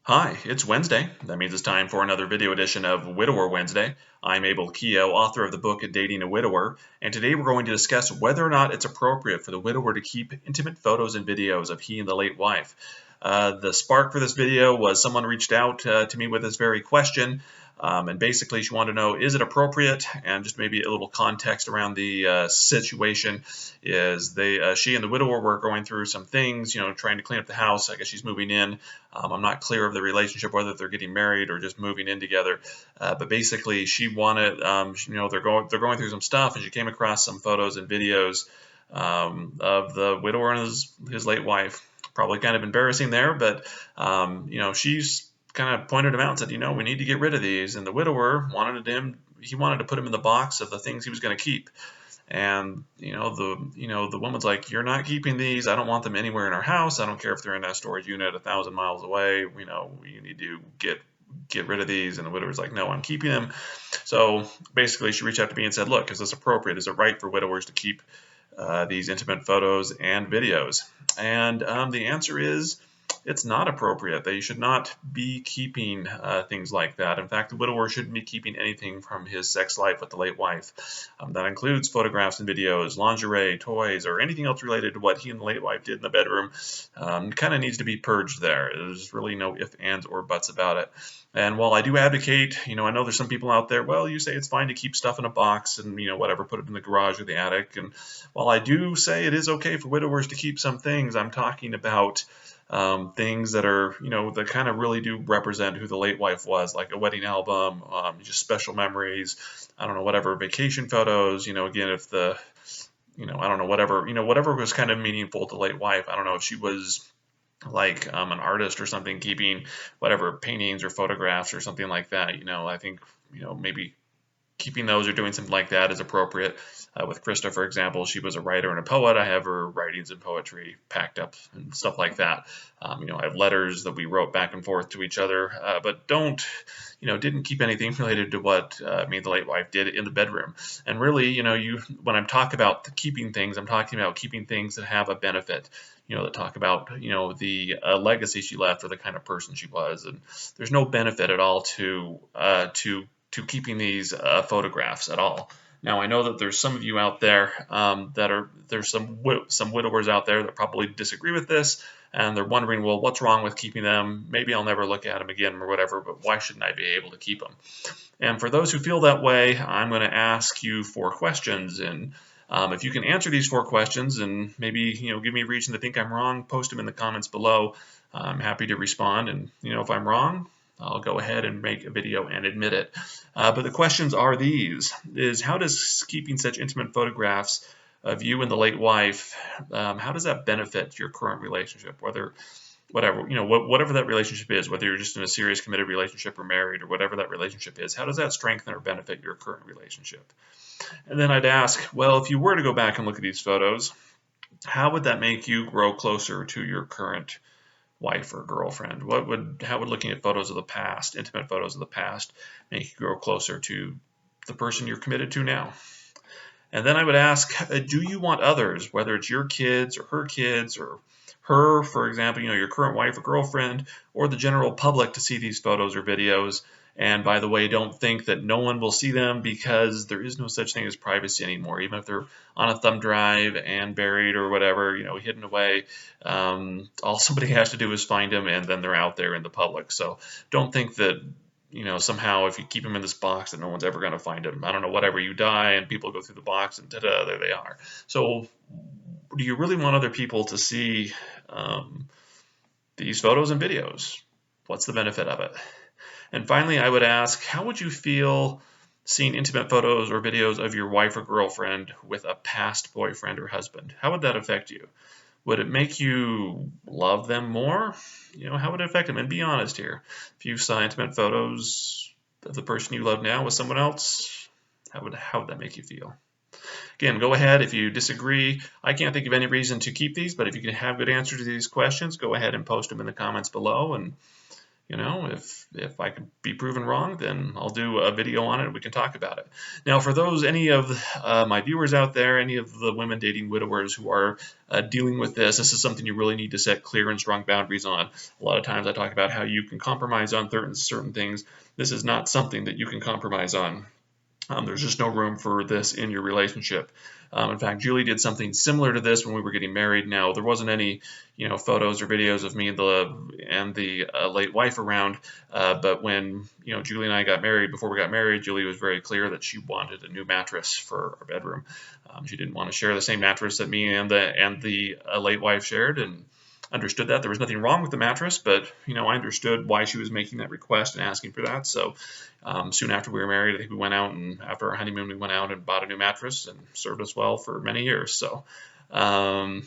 Hi, it's Wednesday. That means it's time for another video edition of Widower Wednesday. I'm Abel Keogh, author of the book Dating a Widower, and today we're going to discuss whether or not it's appropriate for the widower to keep intimate photos and videos of he and the late wife. The spark for this video was someone reached out to me with this very question, and basically she wanted to know, is it appropriate? And just maybe a little context around the situation is she and the widower were going through some things, trying to clean up the house. I guess she's moving in. I'm not clear of the relationship, whether they're getting married or just moving in together. But basically, she wanted, they're going through some stuff, and she came across some photos and videos of the widower and his late wife. Probably kind of embarrassing there, but she's kind of pointed him out and said, we need to get rid of these. And the widower wanted to put him in the box of the things he was going to keep. And the woman's like, you're not keeping these. I don't want them anywhere in our house. I don't care if they're in that storage unit 1,000 miles away. You need to get rid of these. And the widower's like, no, I'm keeping them. So basically she reached out to me and said, look, is this appropriate? Is it right for widowers to keep these intimate photos and videos? And the answer is, it's not appropriate. They should not be keeping things like that. In fact, the widower shouldn't be keeping anything from his sex life with the late wife. That includes photographs and videos, lingerie, toys, or anything else related to what he and the late wife did in the bedroom. Kind of needs to be purged there. There's really no ifs, ands, or buts about it. And while I do advocate, I know there's some people out there, well, you say it's fine to keep stuff in a box and, whatever, put it in the garage or the attic. And while I do say it is okay for widowers to keep some things, I'm talking about things that are, that kind of really do represent who the late wife was, like a wedding album, just special memories, I don't know, whatever, vacation photos, again, if the, I don't know, whatever was kind of meaningful to the late wife. I don't know if she was like an artist or something, keeping whatever paintings or photographs or something like that. I think, maybe keeping those or doing something like that is appropriate. With Krista, for example, she was a writer and a poet. I have her writings and poetry packed up and stuff like that. I have letters that we wrote back and forth to each other, but didn't keep anything related to what me and the late wife did in the bedroom. And really, when I'm talking about keeping things, I'm talking about keeping things that have a benefit. That talk about, the legacy she left or the kind of person she was. And there's no benefit at all to keeping these photographs at all. Now, I know that there's some of you out there there's some widowers out there that probably disagree with this, and they're wondering, well, what's wrong with keeping them? Maybe I'll never look at them again or whatever, but why shouldn't I be able to keep them? And for those who feel that way, I'm going to ask you 4 questions, and if you can answer these 4 questions and maybe, give me a reason to think I'm wrong, post them in the comments below. I'm happy to respond, and, if I'm wrong, I'll go ahead and make a video and admit it. But the questions are these: how does keeping such intimate photographs of you and the late wife, how does that benefit your current relationship? Whatever that relationship is, whether you're just in a serious committed relationship or married or whatever that relationship is, how does that strengthen or benefit your current relationship? And then I'd ask, well, if you were to go back and look at these photos, how would that make you grow closer to your current wife or girlfriend? How would looking at photos of the past, intimate photos of the past, make you grow closer to the person you're committed to now? And then I would ask, do you want others, whether it's your kids or her, for example, your current wife or girlfriend, or the general public, to see these photos or videos? And by the way, don't think that no one will see them, because there is no such thing as privacy anymore. Even if they're on a thumb drive and buried or whatever, hidden away, all somebody has to do is find them, and then they're out there in the public. So don't think that, somehow if you keep them in this box that no one's ever going to find them. I don't know, whatever, you die and people go through the box and ta-da, there they are. So do you really want other people to see these photos and videos? What's the benefit of it? And finally, I would ask, how would you feel seeing intimate photos or videos of your wife or girlfriend with a past boyfriend or husband? How would that affect you? Would it make you love them more? How would it affect them? And be honest here. If you saw intimate photos of the person you love now with someone else, how would that make you feel? Again, go ahead. If you disagree, I can't think of any reason to keep these, but if you can have good answers to these questions, go ahead and post them in the comments below. And You know, if I could be proven wrong, then I'll do a video on it and we can talk about it. Now, for any of my viewers out there, any of the women dating widowers who are dealing with this is something you really need to set clear and strong boundaries on. A lot of times I talk about how you can compromise on certain things. This is not something that you can compromise on. There's just no room for this in your relationship. In fact, Julie did something similar to this when we were getting married. Now, there wasn't any, photos or videos of me and the late wife around. But when, Julie and I got married, before we got married, Julie was very clear that she wanted a new mattress for our bedroom. She didn't want to share the same mattress that me and the late wife shared, and understood that there was nothing wrong with the mattress, but I understood why she was making that request and asking for that. So soon after we were married, I think we went out, and after our honeymoon, we went out and bought a new mattress, and served us well for many years. So I'm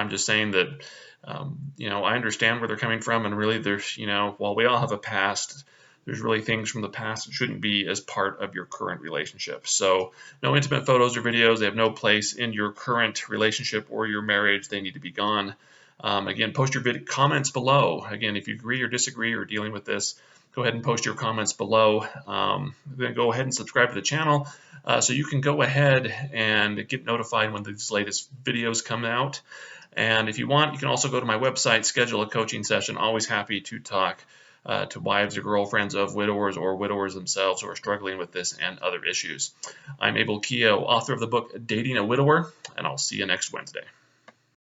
just saying that I understand where they're coming from, and really there's while we all have a past, there's really things from the past that shouldn't be as part of your current relationship. So no intimate photos or videos. They have no place in your current relationship or your marriage. They need to be gone. Again, post your comments below. Again, if you agree or disagree or dealing with this, go ahead and post your comments below. Then go ahead and subscribe to the channel so you can go ahead and get notified when these latest videos come out. And if you want, you can also go to my website, schedule a coaching session. Always happy to talk to wives or girlfriends of widowers or widowers themselves who are struggling with this and other issues. I'm Abel Keogh, author of the book Dating a Widower, and I'll see you next Wednesday.